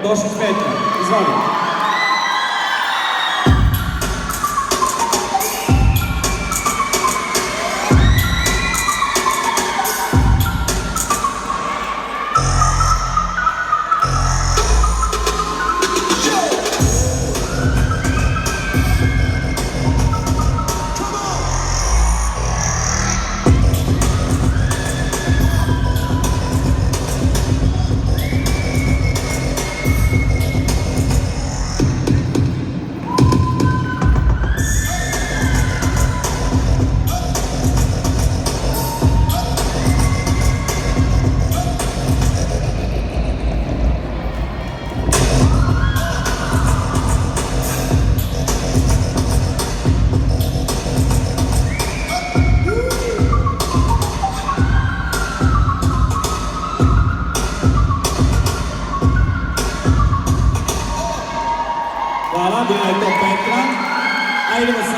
došli s Petra. Izvali. Hvala, bila je to Petra. A idemo sad.